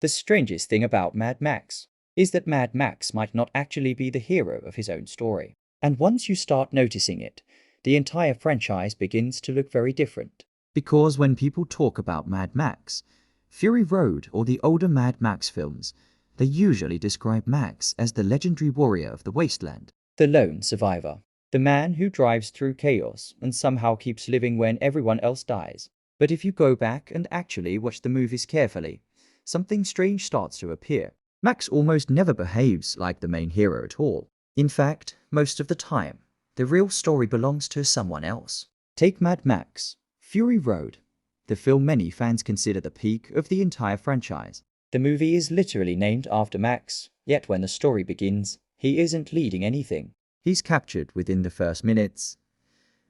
The strangest thing about Mad Max is that Mad Max might not actually be the hero of his own story. And once you start noticing it, the entire franchise begins to look very different. Because when people talk about Mad Max, Fury Road or the older Mad Max films, they usually describe Max as the legendary warrior of the wasteland, the lone survivor, the man who drives through chaos and somehow keeps living when everyone else dies. But if you go back and actually watch the movies carefully, something strange starts to appear. Max almost never behaves like the main hero at all. In fact, most of the time, the real story belongs to someone else. Take Mad Max, Fury Road, the film many fans consider the peak of the entire franchise. The movie is literally named after Max, yet when the story begins, he isn't leading anything. He's captured within the first minutes,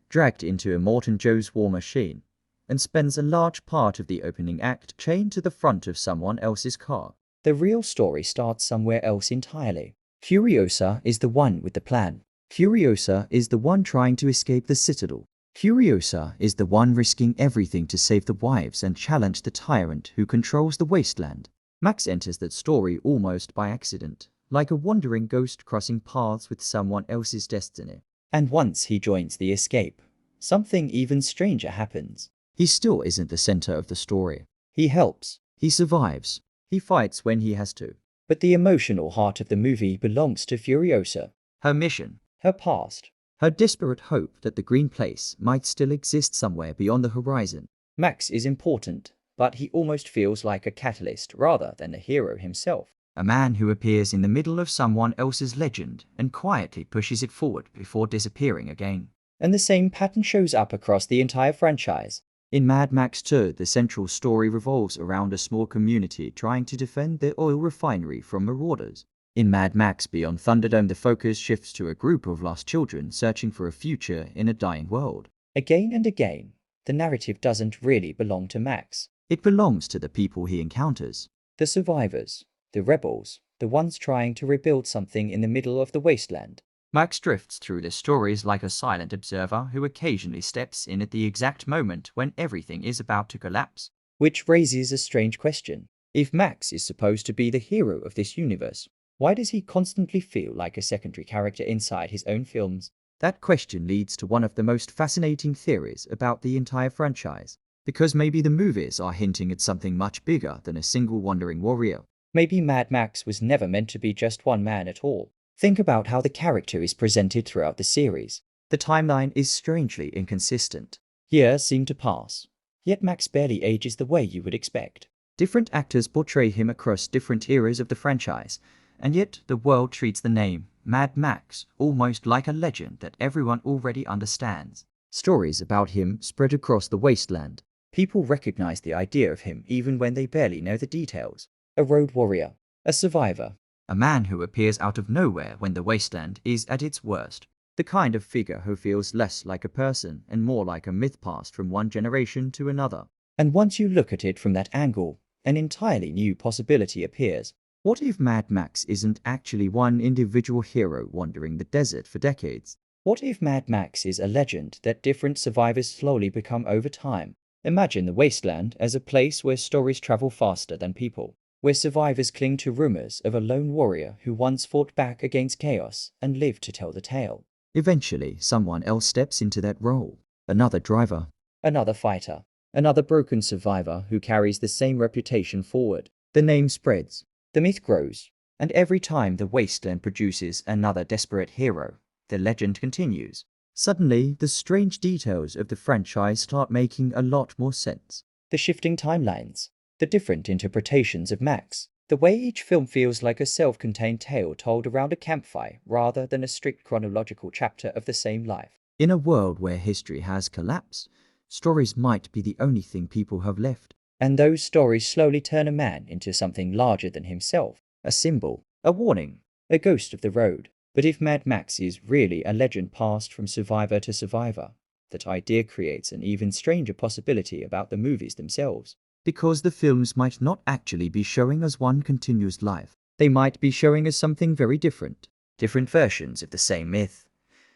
dragged into Immortan Joe's war machine, and spends a large part of the opening act chained to the front of someone else's car. The real story starts somewhere else entirely. Furiosa is the one with the plan. Furiosa is the one trying to escape the Citadel. Furiosa is the one risking everything to save the wives and challenge the tyrant who controls the wasteland. Max enters that story almost by accident, like a wandering ghost crossing paths with someone else's destiny. And once he joins the escape, something even stranger happens. He still isn't the center of the story. He helps. He survives. He fights when he has to. But the emotional heart of the movie belongs to Furiosa. Her mission, her past, her desperate hope that the green place might still exist somewhere beyond the horizon. Max is important, but he almost feels like a catalyst rather than the hero himself. A man who appears in the middle of someone else's legend and quietly pushes it forward before disappearing again. And the same pattern shows up across the entire franchise. In Mad Max 2, the central story revolves around a small community trying to defend their oil refinery from marauders. In Mad Max Beyond Thunderdome, the focus shifts to a group of lost children searching for a future in a dying world. Again and again, the narrative doesn't really belong to Max. It belongs to the people he encounters. The survivors, the rebels, the ones trying to rebuild something in the middle of the wasteland. Max drifts through the stories like a silent observer who occasionally steps in at the exact moment when everything is about to collapse. Which raises a strange question. If Max is supposed to be the hero of this universe, why does he constantly feel like a secondary character inside his own films? That question leads to one of the most fascinating theories about the entire franchise. Because maybe the movies are hinting at something much bigger than a single wandering warrior. Maybe Mad Max was never meant to be just one man at all. Think about how the character is presented throughout the series. The timeline is strangely inconsistent. Years seem to pass, yet Max barely ages the way you would expect. Different actors portray him across different eras of the franchise, and yet the world treats the name Mad Max almost like a legend that everyone already understands. Stories about him spread across the wasteland. People recognize the idea of him even when they barely know the details. A road warrior, a survivor, a man who appears out of nowhere when the wasteland is at its worst. The kind of figure who feels less like a person and more like a myth passed from one generation to another. And once you look at it from that angle, an entirely new possibility appears. What if Mad Max isn't actually one individual hero wandering the desert for decades? What if Mad Max is a legend that different survivors slowly become over time? Imagine the wasteland as a place where stories travel faster than people, where survivors cling to rumors of a lone warrior who once fought back against chaos and lived to tell the tale. Eventually, someone else steps into that role. Another driver, another fighter, another broken survivor who carries the same reputation forward. The name spreads, the myth grows, and every time the wasteland produces another desperate hero, the legend continues. Suddenly, the strange details of the franchise start making a lot more sense. The shifting timelines, the different interpretations of Max, the way each film feels like a self-contained tale told around a campfire rather than a strict chronological chapter of the same life. In a world where history has collapsed, stories might be the only thing people have left. And those stories slowly turn a man into something larger than himself, a symbol, a warning, a ghost of the road. But if Mad Max is really a legend passed from survivor to survivor, that idea creates an even stranger possibility about the movies themselves. Because the films might not actually be showing us one continuous life. They might be showing us something very different. Different versions of the same myth,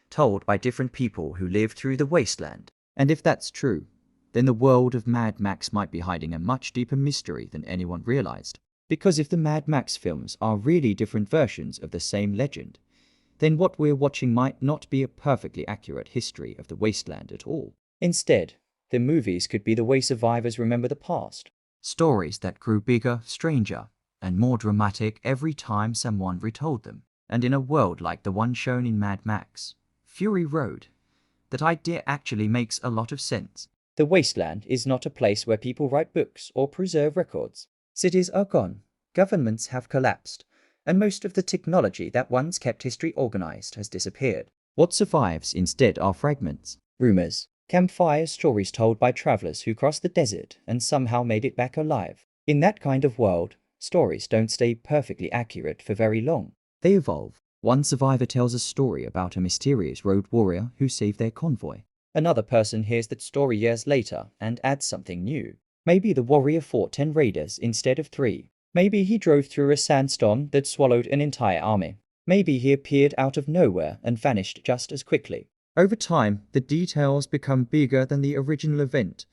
told by different people who lived through the wasteland. And if that's true, then the world of Mad Max might be hiding a much deeper mystery than anyone realized. Because if the Mad Max films are really different versions of the same legend, then what we're watching might not be a perfectly accurate history of the wasteland at all. Instead, the movies could be the way survivors remember the past. Stories that grew bigger, stranger, and more dramatic every time someone retold them. And in a world like the one shown in Mad Max, Fury Road, that idea actually makes a lot of sense. The wasteland is not a place where people write books or preserve records. Cities are gone, governments have collapsed, and most of the technology that once kept history organized has disappeared. What survives instead are fragments, rumors, campfires, stories told by travelers who crossed the desert and somehow made it back alive. In that kind of world, stories don't stay perfectly accurate for very long. They evolve. One survivor tells a story about a mysterious road warrior who saved their convoy. Another person hears that story years later and adds something new. Maybe the warrior fought 10 raiders instead of 3. Maybe he drove through a sandstorm that swallowed an entire army. Maybe he appeared out of nowhere and vanished just as quickly. Over time, the details become bigger than the original event,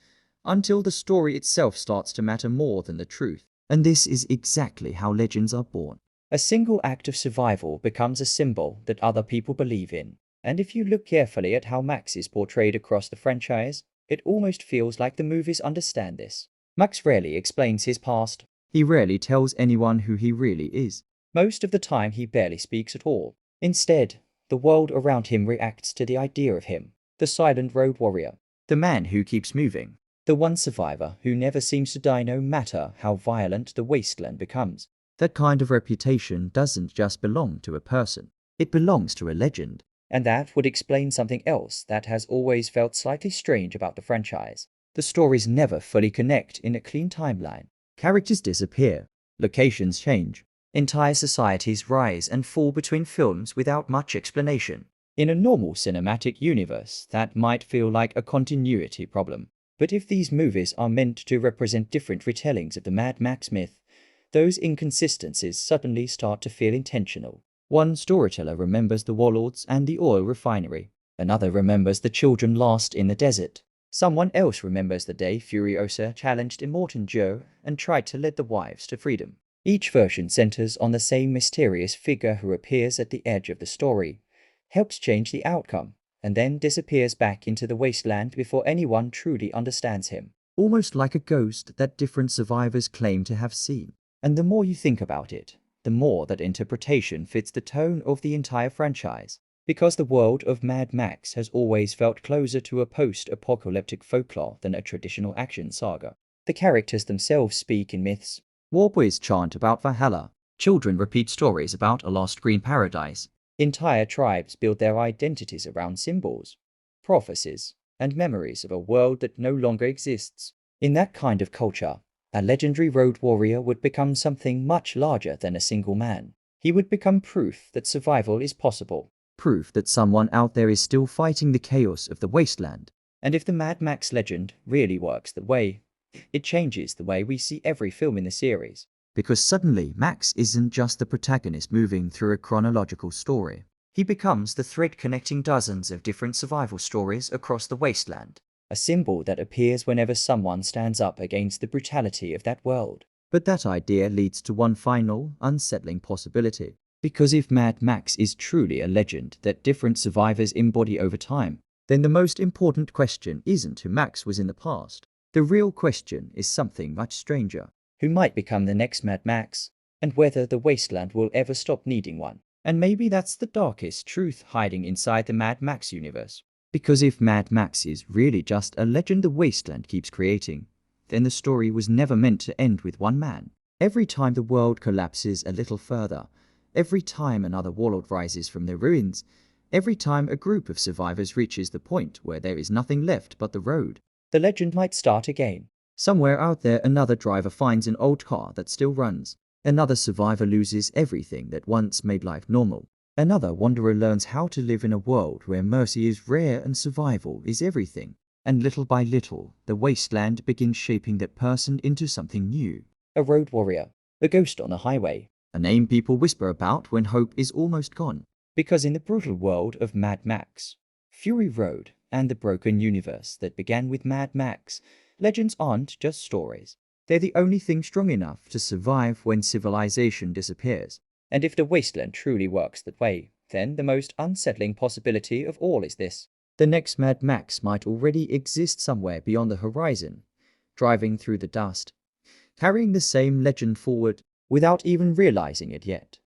until the story itself starts to matter more than the truth. And this is exactly how legends are born. A single act of survival becomes a symbol that other people believe in. And if you look carefully at how Max is portrayed across the franchise, it almost feels like the movies understand this. Max rarely explains his past. He rarely tells anyone who he really is. Most of the time he barely speaks at all. Instead, the world around him reacts to the idea of him. The silent road warrior. The man who keeps moving. The one survivor who never seems to die no matter how violent the wasteland becomes. That kind of reputation doesn't just belong to a person. It belongs to a legend. And that would explain something else that has always felt slightly strange about the franchise. The stories never fully connect in a clean timeline. Characters disappear. Locations change. Entire societies rise and fall between films without much explanation. In a normal cinematic universe, that might feel like a continuity problem. But if these movies are meant to represent different retellings of the Mad Max myth, those inconsistencies suddenly start to feel intentional. One storyteller remembers the warlords and the oil refinery. Another remembers the children lost in the desert. Someone else remembers the day Furiosa challenged Immortan Joe and tried to lead the wives to freedom. Each version centers on the same mysterious figure who appears at the edge of the story, helps change the outcome, and then disappears back into the wasteland before anyone truly understands him. Almost like a ghost that different survivors claim to have seen. And the more you think about it, the more that interpretation fits the tone of the entire franchise. Because the world of Mad Max has always felt closer to a post-apocalyptic folklore than a traditional action saga. The characters themselves speak in myths. Warboys chant about Valhalla. Children repeat stories about a lost green paradise. Entire tribes build their identities around symbols, prophecies, and memories of a world that no longer exists. In that kind of culture, a legendary road warrior would become something much larger than a single man. He would become proof that survival is possible. Proof that someone out there is still fighting the chaos of the wasteland. And if the Mad Max legend really works that way, it changes the way we see every film in the series. Because suddenly, Max isn't just the protagonist moving through a chronological story. He becomes the thread connecting dozens of different survival stories across the wasteland. A symbol that appears whenever someone stands up against the brutality of that world. But that idea leads to one final, unsettling possibility. Because if Mad Max is truly a legend that different survivors embody over time, then the most important question isn't who Max was in the past. The real question is something much stranger. Who might become the next Mad Max, and whether the wasteland will ever stop needing one. And maybe that's the darkest truth hiding inside the Mad Max universe. Because if Mad Max is really just a legend the wasteland keeps creating, then the story was never meant to end with one man. Every time the world collapses a little further, every time another warlord rises from the ruins, every time a group of survivors reaches the point where there is nothing left but the road, the legend might start again. Somewhere out there another driver finds an old car that still runs. Another survivor loses everything that once made life normal. Another wanderer learns how to live in a world where mercy is rare and survival is everything. And little by little, the wasteland begins shaping that person into something new. A road warrior. A ghost on a highway. A name people whisper about when hope is almost gone. Because in the brutal world of Mad Max, Fury Road, and the broken universe that began with Mad Max, legends aren't just stories. They're the only thing strong enough to survive when civilization disappears. And if the wasteland truly works that way, then the most unsettling possibility of all is this. The next Mad Max might already exist somewhere beyond the horizon, driving through the dust, carrying the same legend forward without even realizing it yet.